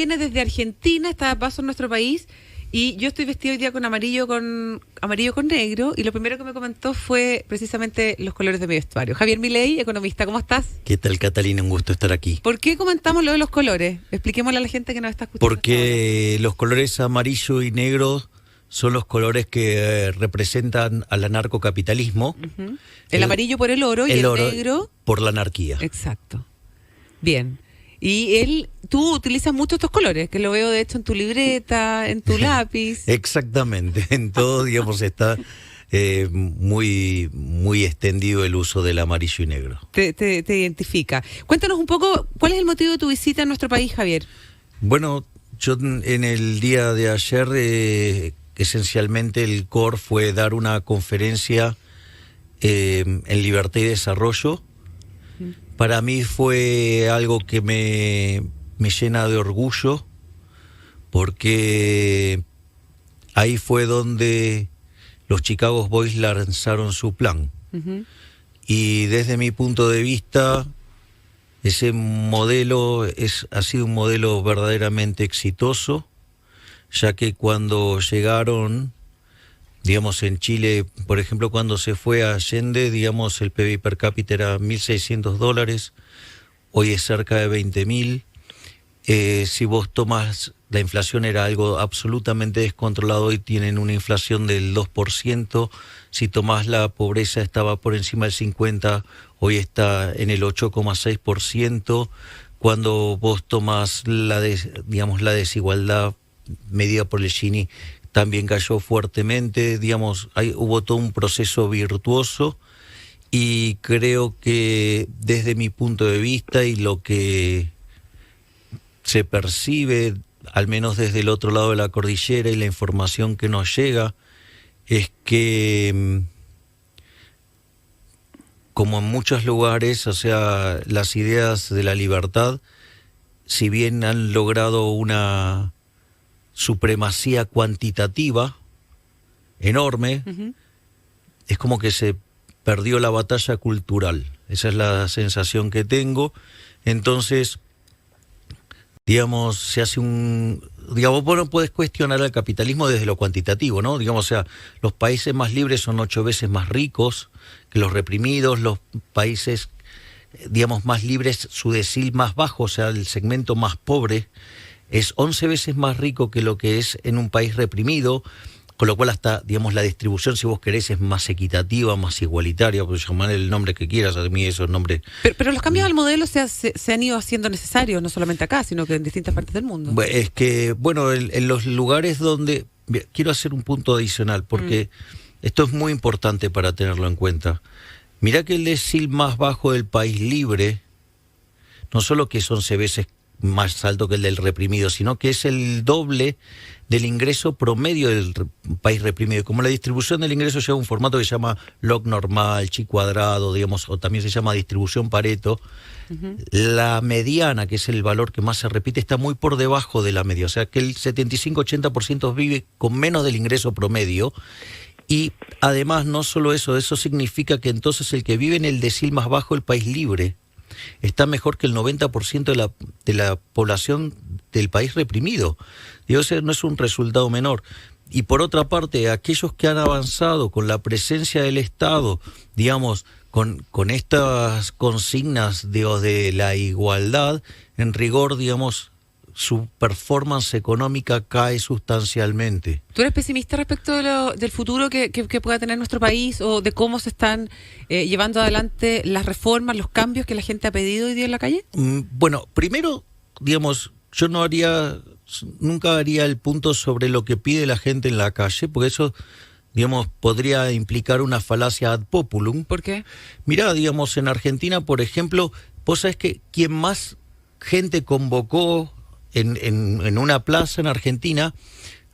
viene desde Argentina, está de paso en nuestro país, y yo estoy vestido hoy día con amarillo con negro, y lo primero que me comentó fue precisamente los colores de mi vestuario. Javier Milei, economista, ¿cómo estás? ¿Qué tal, Catalina? Un gusto estar aquí. ¿Por qué comentamos lo de los colores? Expliquémosle a la gente que nos está escuchando. Porque los colores amarillo y negro son los colores que representan al anarcocapitalismo. Uh-huh. El amarillo por el oro y el negro por la anarquía. Exacto. Bien. Y tú utilizas mucho estos colores, que lo veo de hecho en tu libreta, en tu lápiz. Exactamente, en todo, digamos, está muy, muy extendido el uso del amarillo y negro. Te identifica. Cuéntanos un poco, ¿cuál es el motivo de tu visita a nuestro país, Javier? Bueno, yo en el día de ayer, esencialmente el core fue dar una conferencia en Libertad y Desarrollo. Para mí fue algo que me llena de orgullo, porque ahí fue donde los Chicago Boys lanzaron su plan. Uh-huh. Y desde mi punto de vista, ese modelo ha sido un modelo verdaderamente exitoso, ya que cuando llegaron, digamos, en Chile, por ejemplo, cuando se fue a Allende, digamos, el PBI per cápita era $1.600, hoy es cerca de 20.000. Si vos tomás, la inflación era algo absolutamente descontrolado, hoy tienen una inflación del 2%. Si tomás la pobreza estaba por encima del 50%, hoy está en el 8,6%. Cuando vos tomás la desigualdad medida por el Gini, también cayó fuertemente, digamos, hubo todo un proceso virtuoso, y creo que desde mi punto de vista y lo que se percibe, al menos desde el otro lado de la cordillera, y la información que nos llega, es que, como en muchos lugares, o sea, las ideas de la libertad, si bien han logrado una supremacía cuantitativa enorme, uh-huh, es como que se perdió la batalla cultural. Esa es la sensación que tengo. Entonces, digamos, se hace digamos, vos no podés cuestionar al capitalismo desde lo cuantitativo, ¿no? Digamos, o sea, los países más libres son 8 veces más ricos que los reprimidos, los países, digamos, más libres, su decil más bajo, o sea, el segmento más pobre, es 11 veces más rico que lo que es en un país reprimido, con lo cual hasta, digamos, la distribución, si vos querés, es más equitativa, más igualitaria, por llamar el nombre que quieras, a mí esos nombres. Pero los cambios al modelo se han ido haciendo necesarios, no solamente acá, sino que en distintas partes del mundo. Es que, bueno, en los lugares donde... Quiero hacer un punto adicional, porque esto es muy importante para tenerlo en cuenta. Mirá que el decil más bajo del país libre, no solo que es 11 veces más alto que el del reprimido, sino que es el doble del ingreso promedio del país reprimido. Como la distribución del ingreso lleva un formato que se llama log normal, chi cuadrado, digamos, o también se llama distribución Pareto, uh-huh, la mediana, que es el valor que más se repite, está muy por debajo de la media. O sea que el 75-80% vive con menos del ingreso promedio. Y además, no solo eso significa que entonces el que vive en el decil más bajo del país libre está mejor que el 90% de la población del país reprimido. Digo, ese no es un resultado menor. Y por otra parte, aquellos que han avanzado con la presencia del Estado, digamos, con estas consignas de la igualdad, en rigor, digamos, su performance económica cae sustancialmente. ¿Tú eres pesimista respecto del futuro que pueda tener nuestro país, o de cómo se están llevando adelante las reformas, los cambios que la gente ha pedido hoy día en la calle? Bueno, primero, digamos, yo nunca haría el punto sobre lo que pide la gente en la calle, porque eso, digamos, podría implicar una falacia ad populum. ¿Por qué? Mirá, digamos, en Argentina, por ejemplo, vos sabés que quien más gente convocó en una plaza en Argentina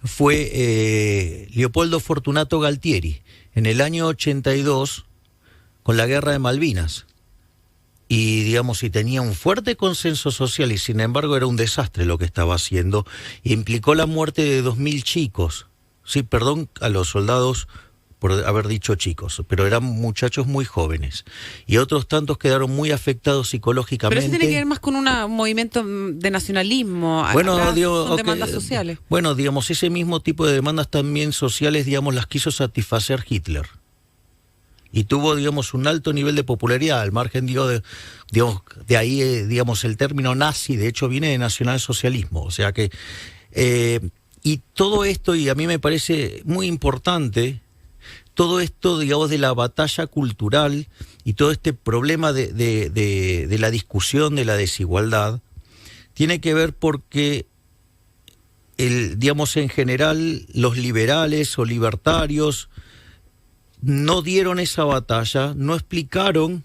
fue Leopoldo Fortunato Galtieri, en el año 82, con la Guerra de Malvinas. Y, digamos, y tenía un fuerte consenso social, y sin embargo era un desastre lo que estaba haciendo. Implicó la muerte de 2.000 chicos. Sí, perdón a los soldados por haber dicho chicos, pero eran muchachos muy jóvenes. Y otros tantos quedaron muy afectados psicológicamente. Pero eso tiene que ver más con un movimiento de nacionalismo, bueno, son demandas sociales. Bueno, digamos, ese mismo tipo de demandas también sociales, digamos, las quiso satisfacer Hitler. Y tuvo, digamos, un alto nivel de popularidad, al margen, digamos, de ahí, digamos, el término nazi, de hecho, viene de nacionalsocialismo. O sea que, y todo esto, y a mí me parece muy importante, todo esto, digamos, de la batalla cultural y todo este problema de la discusión de la desigualdad, tiene que ver porque, digamos, en general, los liberales o libertarios no dieron esa batalla, no explicaron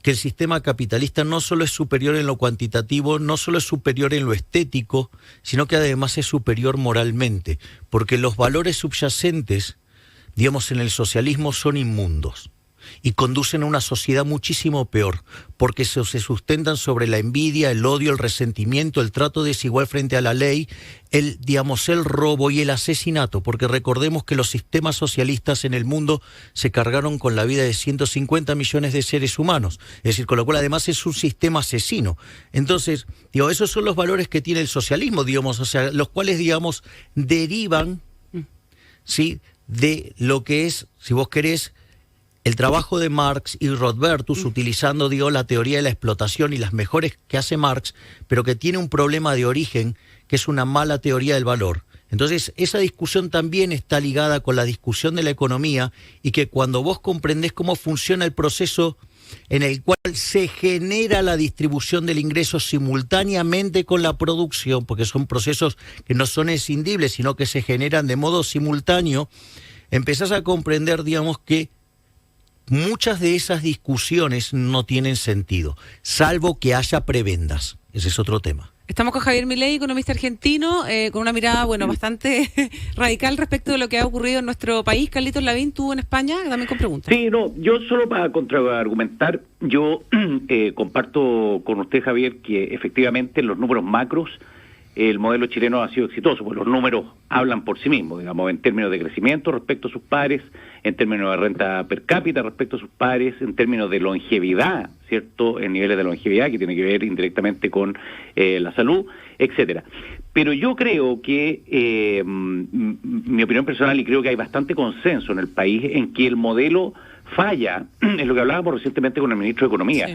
que el sistema capitalista no solo es superior en lo cuantitativo, no solo es superior en lo estético, sino que además es superior moralmente, porque los valores subyacentes, digamos, en el socialismo son inmundos y conducen a una sociedad muchísimo peor, porque se sustentan sobre la envidia, el odio, el resentimiento, el trato desigual frente a la ley, el robo y el asesinato, porque recordemos que los sistemas socialistas en el mundo se cargaron con la vida de 150 millones de seres humanos, es decir, con lo cual además es un sistema asesino. Entonces, esos son los valores que tiene el socialismo, digamos, o sea, los cuales, digamos, derivan, ¿sí?, de lo que es, si vos querés, el trabajo de Marx y Rothbardus, utilizando, la teoría de la explotación y las mejores que hace Marx, pero que tiene un problema de origen, que es una mala teoría del valor. Entonces, esa discusión también está ligada con la discusión de la economía, y que cuando vos comprendés cómo funciona el proceso en el cual se genera la distribución del ingreso simultáneamente con la producción, porque son procesos que no son escindibles, sino que se generan de modo simultáneo, empezás a comprender, digamos, que muchas de esas discusiones no tienen sentido, salvo que haya prebendas. Ese es otro tema. Estamos con Javier Milei, economista argentino, con una mirada, bastante radical respecto de lo que ha ocurrido en nuestro país. Carlitos Lavín, tú en España, también con preguntas. Sí, no, yo solo para contraargumentar, yo comparto con usted, Javier, que efectivamente los números macros, el modelo chileno ha sido exitoso, pues los números hablan por sí mismos, digamos, en términos de crecimiento respecto a sus pares, en términos de renta per cápita respecto a sus pares, en términos de longevidad, ¿cierto?, en niveles de longevidad que tiene que ver indirectamente con la salud, etcétera. Pero yo creo que, mi opinión personal, y creo que hay bastante consenso en el país, en que el modelo falla, es lo que hablábamos recientemente con el ministro de Economía, sí,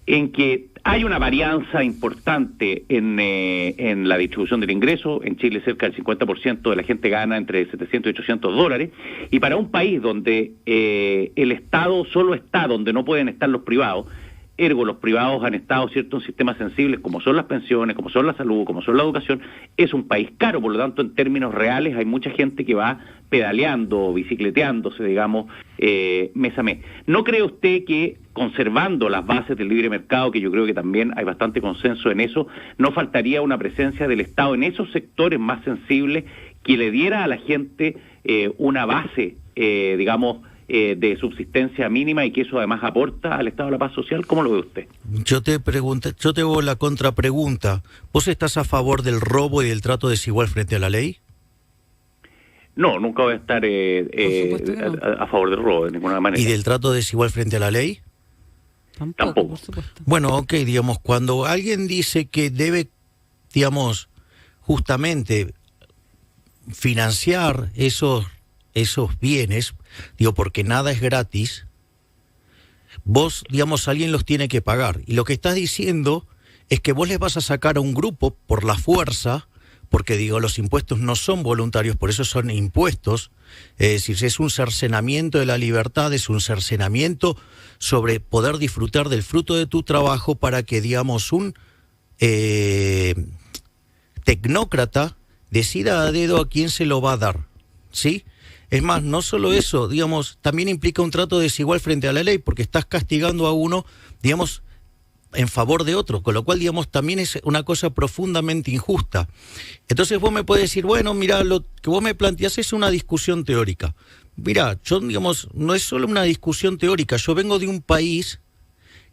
en que hay una varianza importante en la distribución del ingreso. En Chile cerca del 50% de la gente gana entre 700 y 800 dólares, y para un país donde el Estado solo está donde no pueden estar los privados, ergo los privados han estado, ¿cierto?, en sistemas sensibles como son las pensiones, como son la salud, como son la educación, es un país caro. Por lo tanto, en términos reales hay mucha gente que va pedaleando, bicicleteándose, digamos, mes a mes. ¿No cree usted que, conservando las bases del libre mercado, que yo creo que también hay bastante consenso en eso, no faltaría una presencia del Estado en esos sectores más sensibles que le diera a la gente una base, digamos, de subsistencia mínima, y que eso además aporta al Estado de la paz social? ¿Cómo lo ve usted? Yo te hago la contrapregunta. ¿Vos estás a favor del robo y del trato desigual frente a la ley? No, nunca voy a estar a favor del robo de ninguna manera. ¿Y del trato desigual frente a la ley? Tampoco. Por supuesto. Bueno, ok, digamos, cuando alguien dice que debe, digamos, justamente financiar esos bienes, porque nada es gratis, vos, digamos, alguien los tiene que pagar. Y lo que estás diciendo es que vos les vas a sacar a un grupo por la fuerza, porque, los impuestos no son voluntarios, por eso son impuestos. Es decir, es un cercenamiento de la libertad, es un cercenamiento sobre poder disfrutar del fruto de tu trabajo, para que, digamos, un tecnócrata decida a dedo a quién se lo va a dar, ¿sí? Es más, no solo eso, digamos, también implica un trato desigual frente a la ley, porque estás castigando a uno, digamos, en favor de otro, con lo cual, digamos, también es una cosa profundamente injusta. Entonces vos me podés decir, bueno, mira, lo que vos me planteás es una discusión teórica. Mira, yo, digamos, no es solo una discusión teórica, yo vengo de un país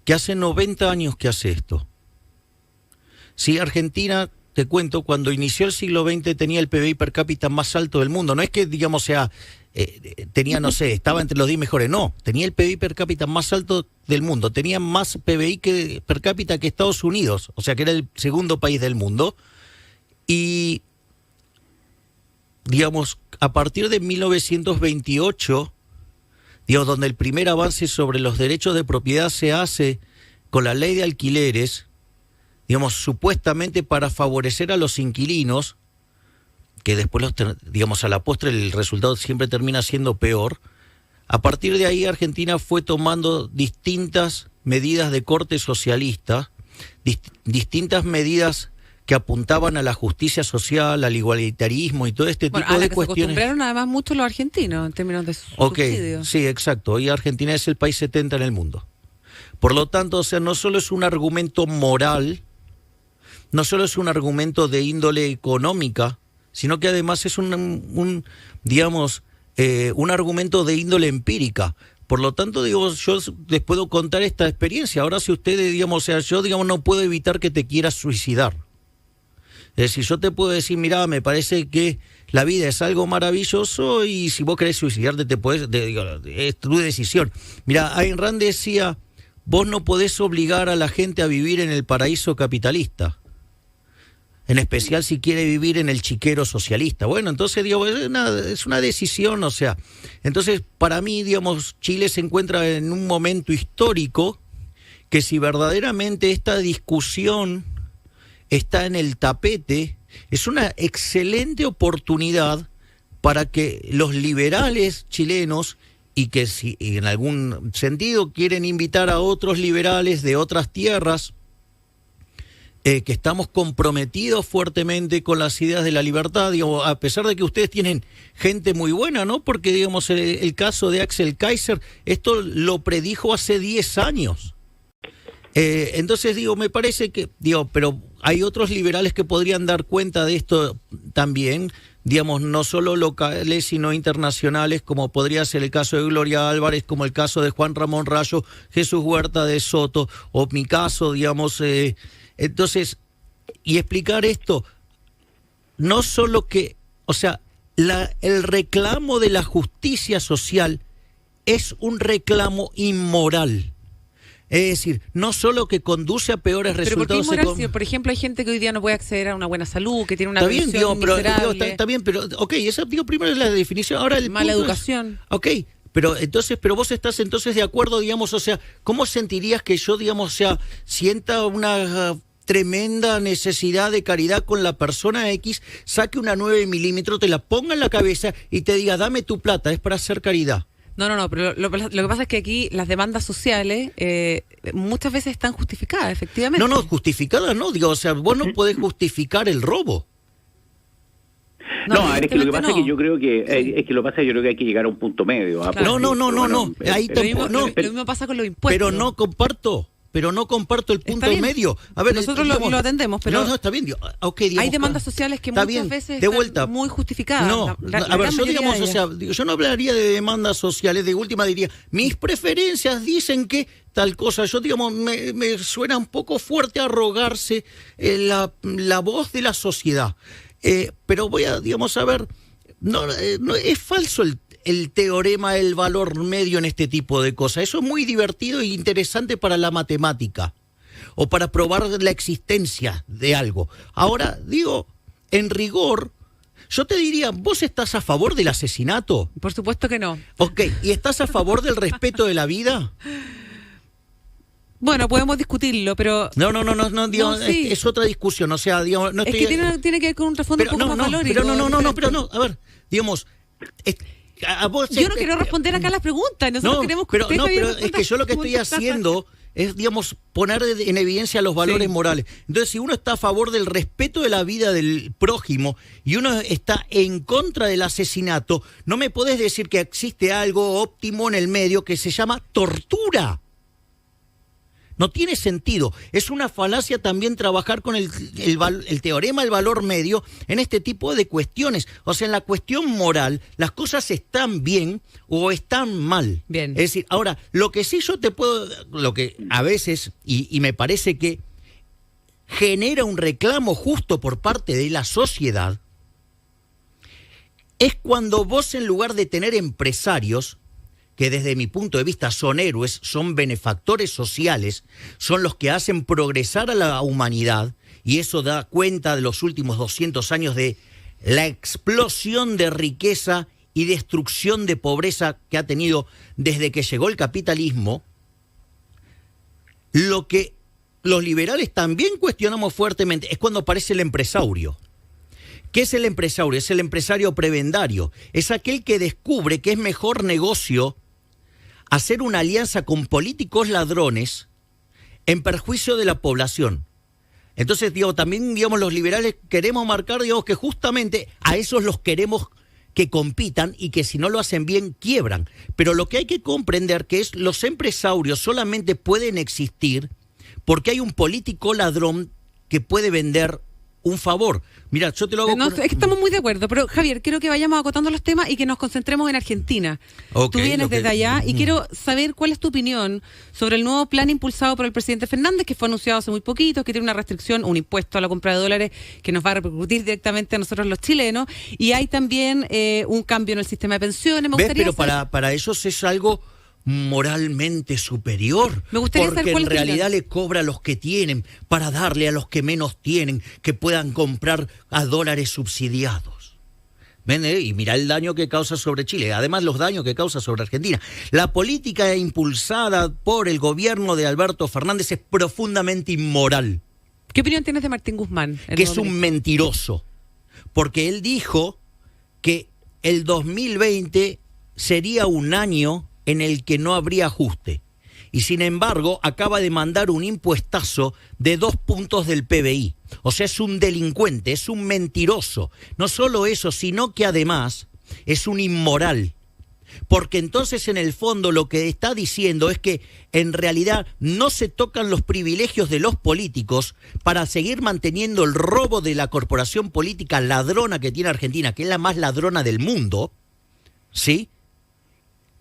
que hace 90 años que hace esto. Sí, Argentina, te cuento, cuando inició el siglo XX tenía el PBI per cápita más alto del mundo. No es que, digamos, sea tenía, no sé, estaba entre los 10 mejores. No, tenía el PBI per cápita más alto del mundo. Tenía más PBI per cápita que Estados Unidos. O sea, que era el segundo país del mundo. Y, digamos, a partir de 1928, digamos, donde el primer avance sobre los derechos de propiedad se hace con la ley de alquileres, digamos, supuestamente para favorecer a los inquilinos, que después, digamos, a la postre el resultado siempre termina siendo peor. A partir de ahí Argentina fue tomando distintas medidas de corte socialista, distintas medidas que apuntaban a la justicia social, al igualitarismo y todo este tipo de cuestiones. Se acostumbraron además mucho los argentinos en términos de subsidios. Sí, exacto. Hoy Argentina es el país 70 en el mundo. Por lo tanto, o sea, no solo es un argumento moral, no solo es un argumento de índole económica, sino que además es un argumento de índole empírica. Por lo tanto, digo, yo les puedo contar esta experiencia. Ahora, si ustedes, digamos, o sea, yo, digamos, no puedo evitar que te quieras suicidar. Es decir, yo te puedo decir, mira, me parece que la vida es algo maravilloso y si vos querés suicidarte, es tu decisión. Mira, Ayn Rand decía, vos no podés obligar a la gente a vivir en el paraíso capitalista, en especial si quiere vivir en el chiquero socialista. Bueno, entonces, digo, es una decisión, o sea. Entonces, para mí, digamos, Chile se encuentra en un momento histórico que si verdaderamente esta discusión está en el tapete, es una excelente oportunidad para que los liberales chilenos, y que si en algún sentido quieren invitar a otros liberales de otras tierras, que estamos comprometidos fuertemente con las ideas de la libertad, digamos, a pesar de que ustedes tienen gente muy buena, ¿no? Porque, digamos, el caso de Axel Kaiser, esto lo predijo hace 10 años. Entonces, digo, me parece que, digo, pero hay otros liberales que podrían dar cuenta de esto también, digamos, no solo locales, sino internacionales, como podría ser el caso de Gloria Álvarez, como el caso de Juan Ramón Rayo, Jesús Huerta de Soto, o mi caso, digamos. Entonces, y explicar esto, no solo que, o sea, el reclamo de la justicia social es un reclamo inmoral. Es decir, no solo que conduce a peores resultados. ¿Pero por qué por ejemplo, hay gente que hoy día no puede acceder a una buena salud, que tiene una pensión miserable? Está bien, pero, ok, esa, digo, primero es la definición. Ahora el mala educación. Ok, pero vos estás entonces de acuerdo, digamos, o sea, ¿cómo sentirías que yo, digamos, o sea, sienta una tremenda necesidad de caridad con la persona X, saque una 9 milímetros, te la ponga en la cabeza y te diga, dame tu plata, es para hacer caridad? No, pero lo que pasa es que aquí las demandas sociales muchas veces están justificadas, efectivamente. No, justificadas no, digo, o sea, vos no podés justificar el robo. No, es que lo que pasa es que yo creo que yo creo que hay que llegar a un punto medio. Claro. No. Ahí lo mismo pasa con los impuestos. Pero no comparto el punto medio. A ver, nosotros lo atendemos, pero no está bien. Okay, digamos, hay demandas sociales que muchas veces están muy justificadas. A ver, yo digamos, o sea, yo no hablaría de demandas sociales, de última diría, mis preferencias dicen que tal cosa. Yo, digamos, me suena un poco fuerte arrogarse la voz de la sociedad. Pero voy a, digamos, a ver, no es falso el teorema del valor medio en este tipo de cosas. Eso es muy divertido e interesante para la matemática o para probar la existencia de algo. Ahora, digo, en rigor, yo te diría, ¿vos estás a favor del asesinato? Por supuesto que no. Ok, ¿y estás a favor del respeto de la vida? Bueno, podemos discutirlo, pero... No, digo, sí. es otra discusión, o sea, digamos... No estoy... Es que tiene que ver con un trasfondo un poco más valórico. Pero a ver, digamos... Yo no quiero responder acá las preguntas, nosotros queremos que pero es que yo lo que estoy haciendo es, digamos, poner en evidencia los valores morales. Entonces, si uno está a favor del respeto de la vida del prójimo y uno está en contra del asesinato, no me podés decir que existe algo óptimo en el medio que se llama tortura. No tiene sentido. Es una falacia también trabajar con el teorema del valor medio en este tipo de cuestiones. O sea, en la cuestión moral, las cosas están bien o están mal. Bien. Es decir, ahora, lo que sí yo te puedo... Lo que a veces, y me parece que genera un reclamo justo por parte de la sociedad, es cuando vos, en lugar de tener empresarios, que desde mi punto de vista son héroes, son benefactores sociales, son los que hacen progresar a la humanidad, y eso da cuenta de los últimos 200 años de la explosión de riqueza y destrucción de pobreza que ha tenido desde que llegó el capitalismo. Lo que los liberales también cuestionamos fuertemente es cuando aparece el empresario. ¿Qué es el empresario? Es el empresario prebendario. Es aquel que descubre que es mejor negocio hacer una alianza con políticos ladrones en perjuicio de la población. Entonces, también, los liberales queremos marcar, que justamente a esos los queremos que compitan y que si no lo hacen bien, quiebran. Pero lo que hay que comprender que es los empresarios solamente pueden existir porque hay un político ladrón que puede vender un favor. Mira, yo te lo hago... No, es que estamos muy de acuerdo, pero Javier, quiero que vayamos acotando los temas y que nos concentremos en Argentina. Tú vienes desde allá y quiero saber cuál es tu opinión sobre el nuevo plan impulsado por el presidente Fernández, que fue anunciado hace muy poquito, que tiene una restricción, un impuesto a la compra de dólares que nos va a repercutir directamente a nosotros los chilenos, y hay también un cambio en el sistema de pensiones. Pero para ellos es algo moralmente superior. Me gustaría porque saber cuál en realidad le cobra a los que tienen para darle a los que menos tienen, que puedan comprar a dólares subsidiados. ¿Ven? Y mira el daño que causa sobre Chile, además los daños que causa sobre Argentina. La política impulsada por el gobierno de Alberto Fernández es profundamente inmoral. ¿Qué opinión tienes de Martín Guzmán? Que es un mentiroso, porque él dijo que el 2020 sería un año en el que no habría ajuste. Y sin embargo, acaba de mandar un impuestazo de 2 puntos del PBI. O sea, es un delincuente, es un mentiroso. No solo eso, sino que además es un inmoral. Porque entonces, en el fondo, lo que está diciendo es que en realidad no se tocan los privilegios de los políticos para seguir manteniendo el robo de la corporación política ladrona que tiene Argentina, que es la más ladrona del mundo, ¿sí?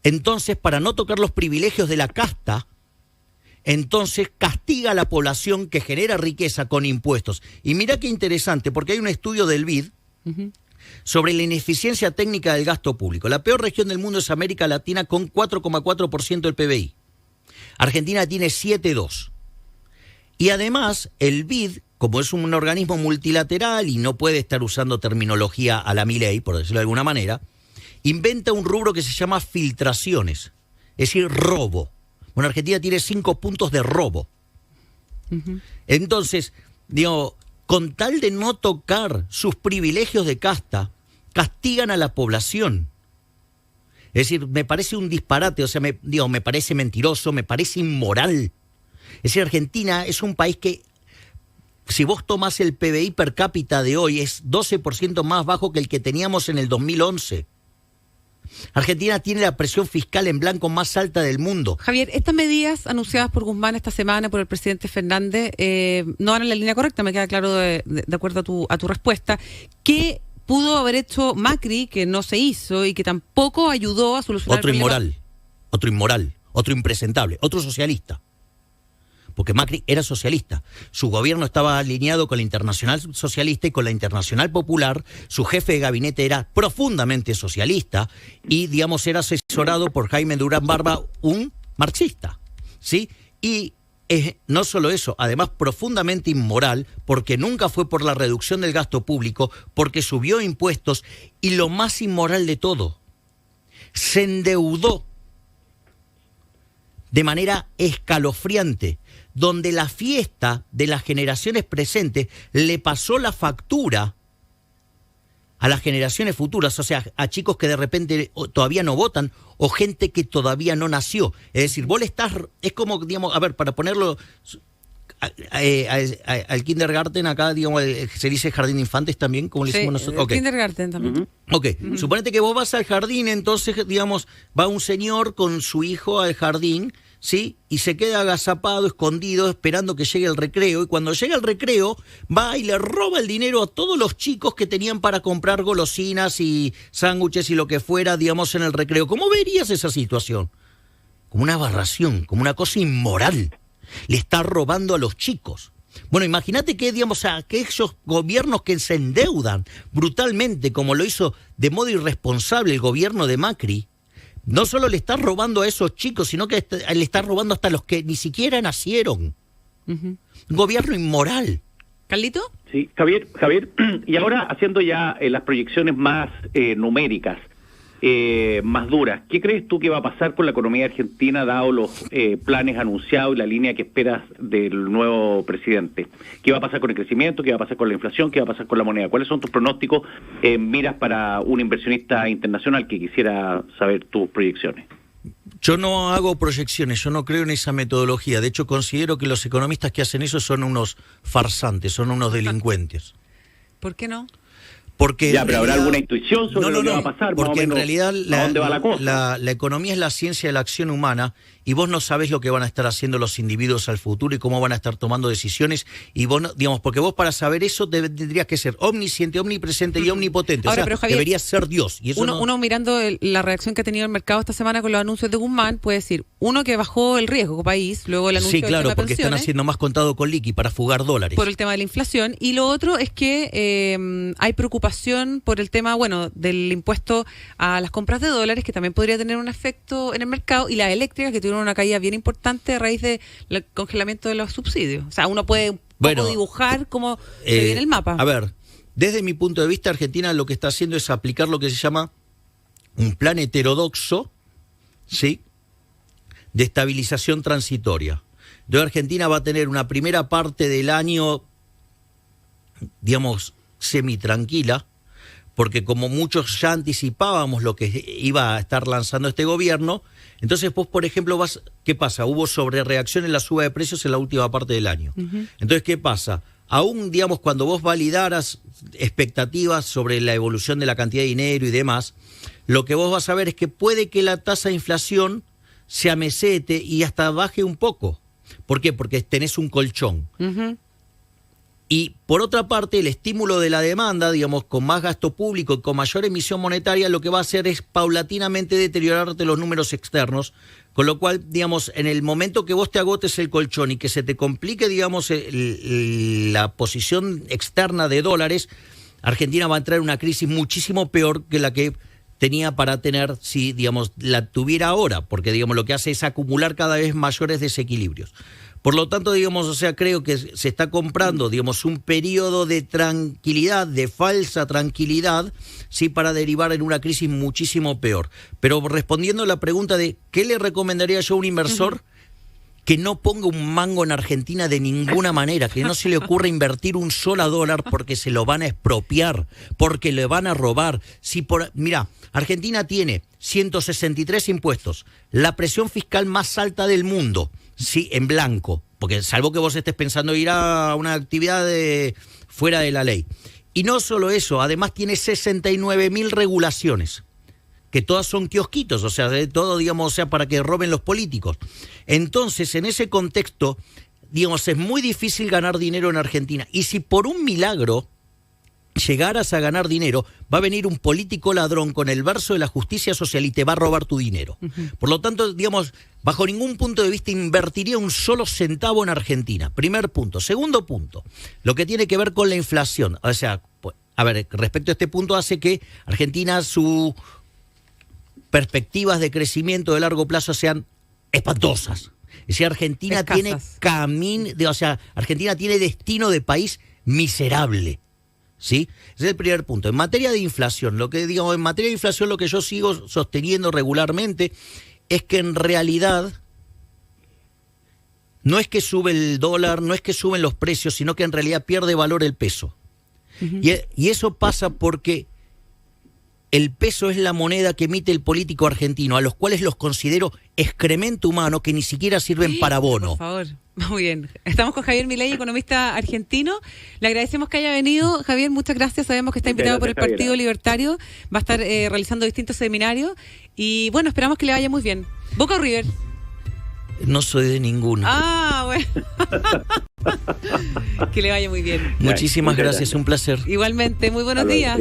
Entonces, para no tocar los privilegios de la casta, entonces castiga a la población que genera riqueza con impuestos. Y mira qué interesante, porque hay un estudio del BID sobre la ineficiencia técnica del gasto público. La peor región del mundo es América Latina, con 4,4% del PBI. Argentina tiene 7,2%. Y además, el BID, como es un organismo multilateral y no puede estar usando terminología a la Milei, por decirlo de alguna manera, inventa un rubro que se llama filtraciones, es decir, robo. Bueno, Argentina tiene 5 puntos de robo. Entonces, con tal de no tocar sus privilegios de casta, castigan a la población. Es decir, me parece un disparate, o sea, me parece mentiroso, me parece inmoral. Es decir, Argentina es un país que, si vos tomás el PBI per cápita de hoy, es 12% más bajo que el que teníamos en el 2011. Argentina tiene la presión fiscal en blanco más alta del mundo. Javier, estas medidas anunciadas por Guzmán esta semana, por el presidente Fernández, no van en la línea correcta, me queda claro de acuerdo a tu respuesta. ¿Qué pudo haber hecho Macri que no se hizo y que tampoco ayudó a solucionar otro inmoral, otro impresentable, otro socialista? Porque Macri era socialista. Su gobierno estaba alineado con la Internacional Socialista y con la Internacional Popular. Su jefe de gabinete era profundamente socialista y, era asesorado por Jaime Durán Barba, un marxista, ¿sí? Y no solo eso, además profundamente inmoral, porque nunca fue por la reducción del gasto público, porque subió impuestos y, lo más inmoral de todo, se endeudó de manera escalofriante, donde la fiesta de las generaciones presentes le pasó la factura a las generaciones futuras, o sea, a chicos que de repente todavía no votan o gente que todavía no nació. Es decir, vos le estás, es como, para ponerlo al kindergarten acá, se dice jardín de infantes también, como le decimos nosotros. Okay. Kindergarten también. Suponete que vos vas al jardín, entonces, va un señor con su hijo al jardín, ¿sí? Y se queda agazapado, escondido, esperando que llegue el recreo. Y cuando llega el recreo, va y le roba el dinero a todos los chicos que tenían para comprar golosinas y sándwiches y lo que fuera, en el recreo. ¿Cómo verías esa situación? Como una aberración, como una cosa inmoral. Le está robando a los chicos. Bueno, imagínate que, digamos, a aquellos gobiernos que se endeudan brutalmente, como lo hizo de modo irresponsable el gobierno de Macri, no solo le está robando a esos chicos, sino que le está robando hasta los que ni siquiera nacieron. Un gobierno inmoral. ¿Carlito? Sí, Javier, y ahora haciendo ya las proyecciones más numéricas, más duras, ¿qué crees tú que va a pasar con la economía argentina dado los planes anunciados y la línea que esperas del nuevo presidente? ¿Qué va a pasar con el crecimiento? ¿Qué va a pasar con la inflación? ¿Qué va a pasar con la moneda? ¿Cuáles son tus pronósticos miras para un inversionista internacional que quisiera saber tus proyecciones? Yo no hago proyecciones, yo no creo en esa metodología. De hecho, considero que los economistas que hacen eso son unos farsantes, son unos delincuentes. ¿Por qué no? Porque ya, pero habrá alguna intuición sobre lo que va a pasar. Porque en realidad ¿dónde va la cosa? La economía es la ciencia de la acción humana y vos no sabés lo que van a estar haciendo los individuos al futuro y cómo van a estar tomando decisiones. Y vos, no, digamos, porque vos para saber eso tendrías que ser omnisciente, omnipresente y omnipotente. Ahora, o sea, pero Javier, deberías ser Dios. Y eso uno mirando la reacción que ha tenido el mercado esta semana con los anuncios de Guzmán, puede decir, uno, que bajó el riesgo país, luego el anuncio sí, claro, del tema porque pensiones, están haciendo más contado con liqui para fugar dólares. Por el tema de la inflación. Y lo otro es que hay preocupación por el tema, bueno, del impuesto a las compras de dólares, que también podría tener un efecto en el mercado, y las eléctricas, que tuvieron una caída bien importante a raíz del congelamiento de los subsidios. O sea, uno puede un poco dibujar cómo se viene el mapa. A ver, desde mi punto de vista, Argentina lo que está haciendo es aplicar lo que se llama un plan heterodoxo, ¿sí?, de estabilización transitoria. Entonces Argentina va a tener una primera parte del año, digamos, semi-tranquila, porque como muchos ya anticipábamos lo que iba a estar lanzando este gobierno, entonces vos, por ejemplo, ¿qué pasa? Hubo sobrereacción en la suba de precios en la última parte del año. Entonces, ¿qué pasa? Aún, digamos, cuando vos validaras expectativas sobre la evolución de la cantidad de dinero y demás, lo que vos vas a ver es que puede que la tasa de inflación se amesete y hasta baje un poco. ¿Por qué? Porque tenés un colchón. Y por otra parte, el estímulo de la demanda, digamos, con más gasto público y con mayor emisión monetaria, lo que va a hacer es paulatinamente deteriorarte los números externos, con lo cual, digamos, en el momento que vos te agotes el colchón y que se te complique, digamos, la posición externa de dólares, Argentina va a entrar en una crisis muchísimo peor que la que tenía para tener si, digamos, la tuviera ahora, porque, digamos, lo que hace es acumular cada vez mayores desequilibrios. Por lo tanto, digamos, o sea, creo que se está comprando, digamos, un periodo de tranquilidad, de falsa tranquilidad, sí, para derivar en una crisis muchísimo peor. Pero respondiendo a la pregunta de ¿qué le recomendaría yo a un inversor? Que no ponga un mango en Argentina de ninguna manera, que no se le ocurra invertir un solo dólar porque se lo van a expropiar, porque le van a robar. Mirá, Argentina tiene 163 impuestos, la presión fiscal más alta del mundo. Sí, en blanco, porque salvo que vos estés pensando ir a una actividad fuera de la ley. Y no solo eso, además tiene 69.000 regulaciones, que todas son kiosquitos, o sea, de todo, digamos, o sea, para que roben los políticos. Entonces, en ese contexto, digamos, es muy difícil ganar dinero en Argentina. Y si por un milagro llegaras a ganar dinero, va a venir un político ladrón con el verso de la justicia social y te va a robar tu dinero. Por lo tanto, digamos, bajo ningún punto de vista invertiría un solo centavo en Argentina. Primer punto. Segundo punto, lo que tiene que ver con la inflación. O sea, a ver, respecto a este punto hace que Argentina, sus perspectivas de crecimiento de largo plazo sean espantosas. Es decir, Argentina tiene Argentina tiene destino de país miserable. ¿Sí? Ese es el primer punto. En materia de inflación, lo que yo sigo sosteniendo regularmente es que en realidad no es que sube el dólar, no es que suben los precios, sino que en realidad pierde valor el peso. Y eso pasa porque el peso es la moneda que emite el político argentino, a los cuales los considero excremento humano que ni siquiera sirven para bono. Por favor. Muy bien. Estamos con Javier Milei, economista argentino. Le agradecemos que haya venido. Javier, muchas gracias. Sabemos que está invitado por el Partido Libertario. Va a estar realizando distintos seminarios. Y bueno, esperamos que le vaya muy bien. ¿Boca o River? No soy de ninguno. Ah, bueno. Que le vaya muy bien. Muchísimas gracias. Un placer. Igualmente. Muy buenos días.